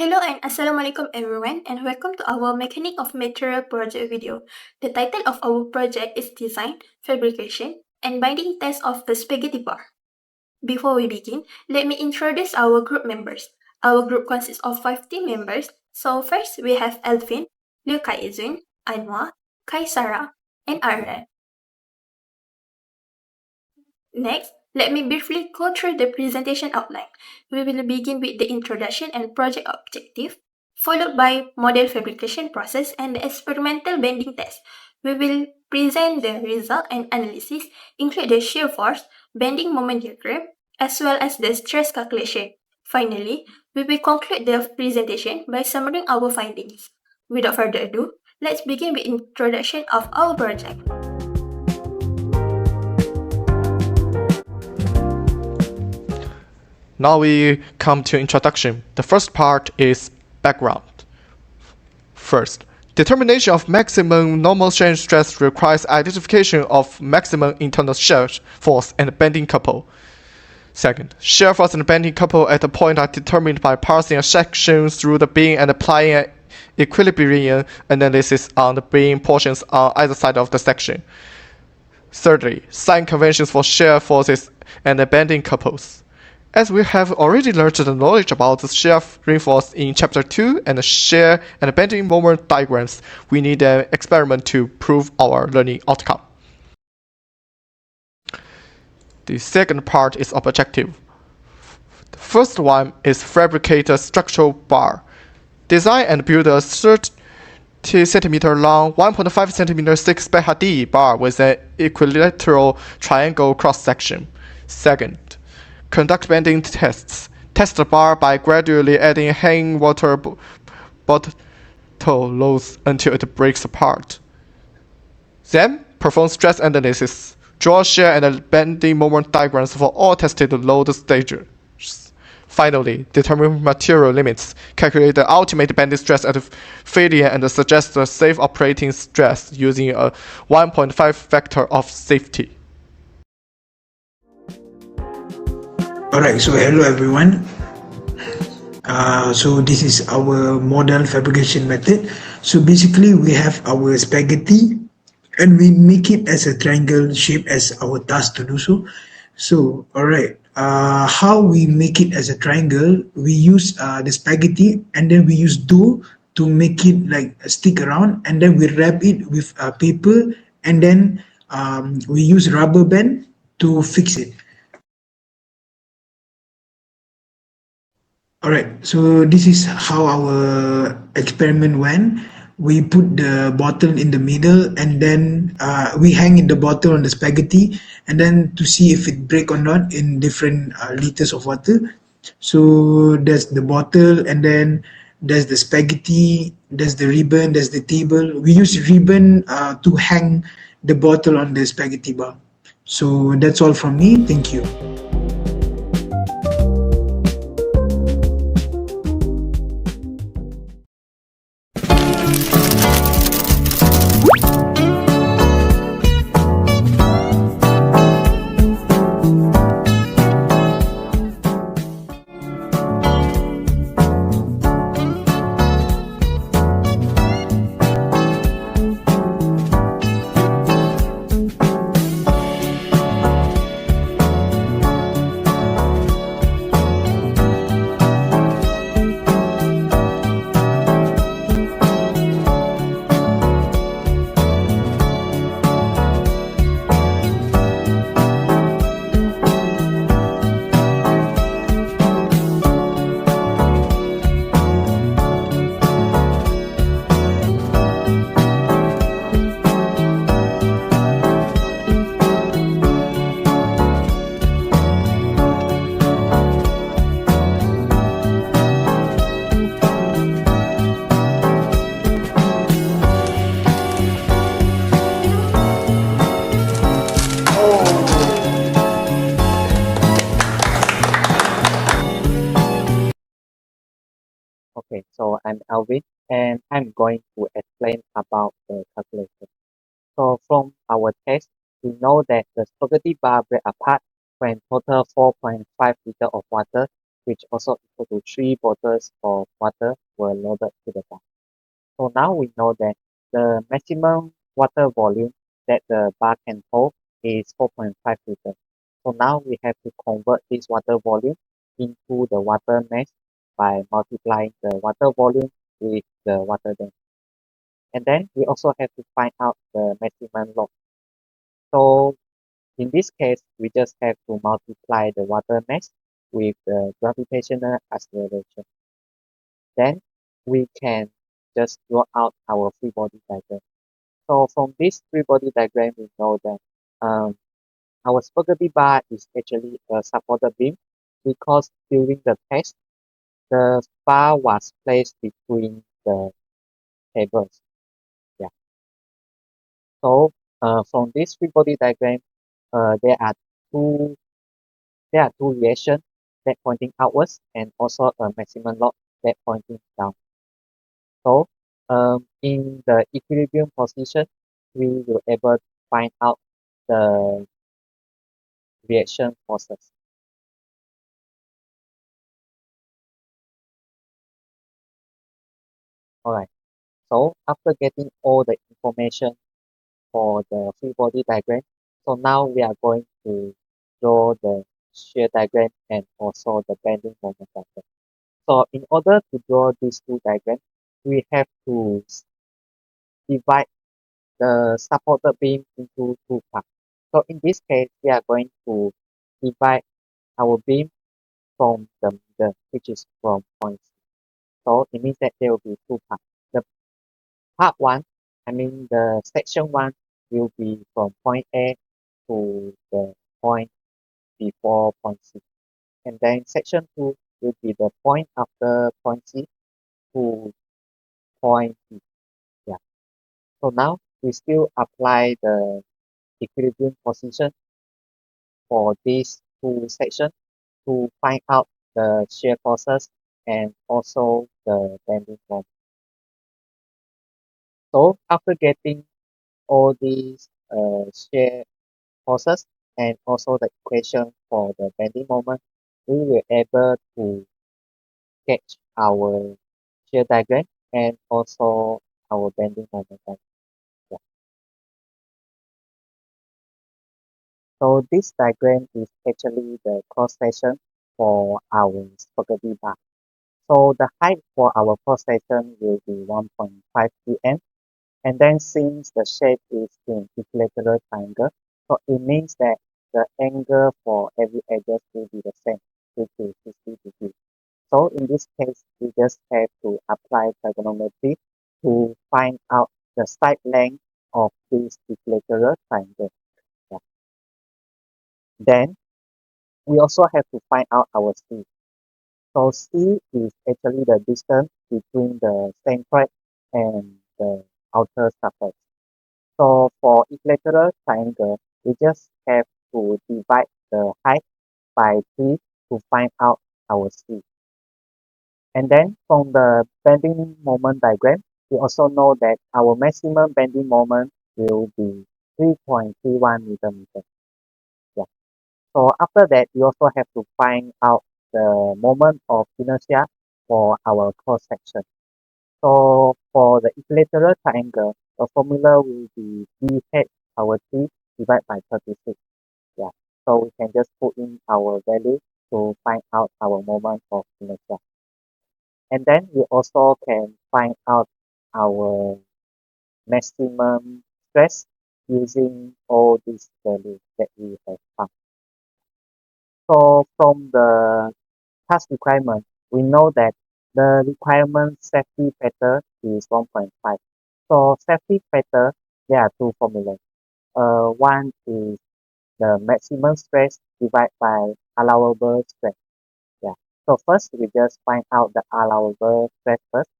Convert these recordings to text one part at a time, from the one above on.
Hello and Assalamualaikum everyone, and welcome to our Mechanic of Material project video. The title of our project is Design, Fabrication, and Binding Test of the Spaghetti Bar. Before we begin, let me introduce our group members. Our group consists of 5 team members. So first we have Elvin, Liu Kaizun, Anwar, Kaisara, and Arlen. Next, let me briefly go through the presentation outline. We will begin with the introduction and project objective, followed by model fabrication process and the experimental bending test. We will present the result and analysis, include the shear force, bending moment diagram, as well as the stress calculation. Finally, we will conclude the presentation by summarizing our findings. Without further ado, let's begin with introduction of our project. Now we come to introduction. The first part is background. First, determination of maximum normal strain stress requires identification of maximum internal shear force and bending couple. Second, shear force and bending couple at the point are determined by parsing a section through the beam and applying an equilibrium analysis on the beam portions on either side of the section. Thirdly, sign conventions for shear forces and bending couples. As we have already learned the knowledge about the shear reinforce in Chapter 2 and the shear and bending moment diagrams, we need an experiment to prove our learning outcome. The second part is objective. The first one is fabricate a structural bar. Design and build a 30 cm long, 1.5 cm thick spaghetti bar with an equilateral triangle cross section. Second, conduct bending tests. Test the bar by gradually adding hanging water bottle loads until it breaks apart. Then, perform stress analysis. Draw shear and bending moment diagrams for all tested load stages. Finally, determine material limits. Calculate the ultimate bending stress at failure and suggest a safe operating stress using a 1.5 factor of safety. Alright, so hello everyone. So this is our model fabrication method. So basically we have our spaghetti and we make it as a triangle shape as our task to do so. So alright, how we make it as a triangle, we use the spaghetti and then we use dough to make it like stick around, and then we wrap it with paper, and then we use rubber band to fix it. Alright, so this is how our experiment went. We put the bottle in the middle, and then we hang in the bottle on the spaghetti, and then to see if it break or not in different liters of water. So there's the bottle, and then there's the spaghetti, there's the ribbon, there's the table. We use ribbon to hang the bottle on the spaghetti bar. So that's all from me. Thank you. Okay, so I'm Alvin and I'm going to explain about the calculation. So from our test, we know that the spaghetti bar break apart when total 4.5 liters of water which also equal to 3 bottles of water were loaded to the bar. So now we know that the maximum water volume that the bar can hold is 4.5 liters. So now we have to convert this water volume into the water mass by multiplying the water volume with the water density. And then we also have to find out the maximum load. So in this case, we just have to multiply the water mass with the gravitational acceleration. Then we can just draw out our free body diagram. So from this free body diagram, we know that our spaghetti bar is actually a supported beam because during the test, the bar was placed between the tables. Yeah. So from this free body diagram, there are two reactions that pointing outwards and also a maximum load that pointing down. So in the equilibrium position, we will able to find out the reaction forces. Alright, so after getting all the information for the free body diagram, so now we are going to draw the shear diagram and also the bending moment diagram. So in order to draw these two diagrams, we have to divide the supported beam into two parts. So in this case, we are going to divide our beam from the middle, which is from point C. So it means that there will be two parts. The part one, the section one will be from point A to the point before point C. And then section two will be the point after point C to point B. Yeah. So now we still apply the equilibrium position for these two sections to find out the shear forces and also the bending moment. So after getting all these shear forces and also the equation for the bending moment, we will able to sketch our shear diagram and also our bending moment diagram. Yeah. So this diagram is actually the cross section for our spaghetti bar. So the height for our cross section will be 1.5 cm. And then since the shape is in equilateral triangle, so it means that the angle for every edges will be the same, which is 60 degrees. So in this case, we just have to apply trigonometry to find out the side length of this equilateral triangle. Yeah. Then we also have to find out our C. So C is actually the distance between the centroid and the outer surface. So for equilateral triangle, we just have to divide the height by 3 to find out our C. And then from the bending moment diagram, we also know that our maximum bending moment will be 3.31 newton-meter. Yeah. So after that, we also have to find out the moment of inertia for our cross section. So for the equilateral triangle, the formula will be dh power 3 divided by 36. Yeah. So we can just put in our value to find out our moment of inertia. And then we also can find out our maximum stress using all these values that we have found. So from the task requirement, we know that the requirement safety factor is 1.5. So safety factor, there are two formulas. One is the maximum stress divided by allowable stress. Yeah. So first, we just find out the allowable stress first.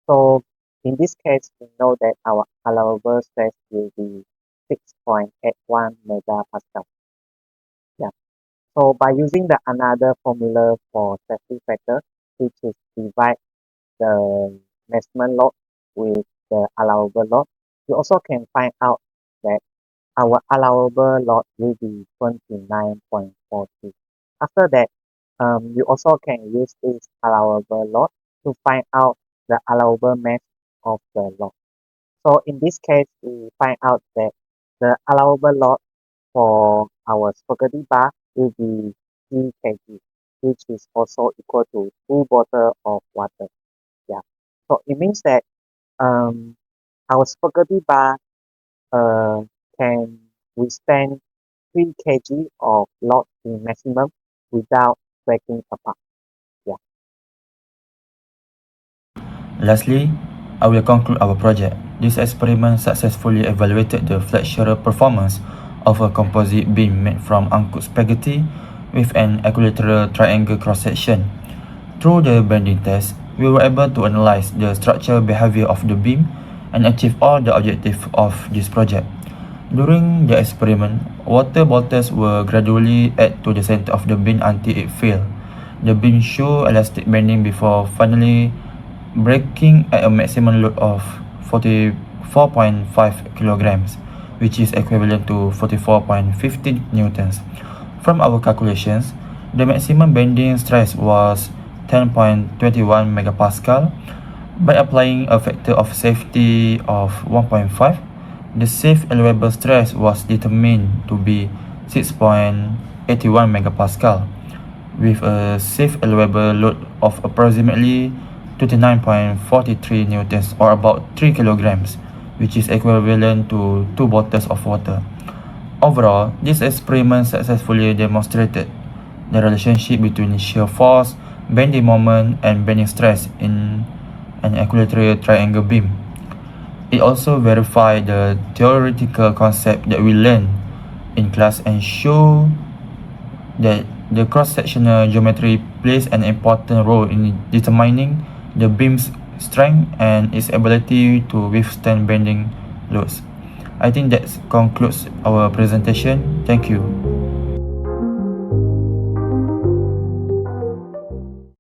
So in this case, we know that our allowable stress will be 6.81 megapascal. Yeah. So by using the another formula for safety factor, which is divide the maximum load with the allowable load, we also can find out that our allowable load will be 29.42. After that, You also can use this allowable load to find out the allowable mass of the load. So in this case, we find out that the allowable load for our spaghetti bar will be 3 kg, which is also equal to 2 bottles of water. Yeah. So it means that our spaghetti bar can withstand 3 kg of load in maximum without breaking apart. Yeah. Lastly, I will conclude our project. This experiment successfully evaluated the flat shearer performance of a composite beam made from uncooked spaghetti with an equilateral triangle cross-section. Through the bending test, we were able to analyze the structural behavior of the beam and achieve all the objectives of this project. During the experiment, water bottles were gradually added to the center of the beam until it filled. The beam showed elastic bending before finally breaking at a maximum load of 44.5 kilograms, which is equivalent to 44.15 newtons. From our calculations, the maximum bending stress was 10.21 megapascal. By applying a factor of safety of 1.5, the safe allowable stress was determined to be 6.81 megapascal, with a safe allowable load of approximately 29.43 newtons or about 3 kilograms, which is equivalent to 2 bottles of water. Overall, this experiment successfully demonstrated the relationship between shear force, bending moment, and bending stress in an equilateral triangle beam. It also verified the theoretical concept that we learned in class and show that the cross-sectional geometry plays an important role in determining the beam's strength and its ability to withstand bending loads. I think that concludes our presentation. Thank you.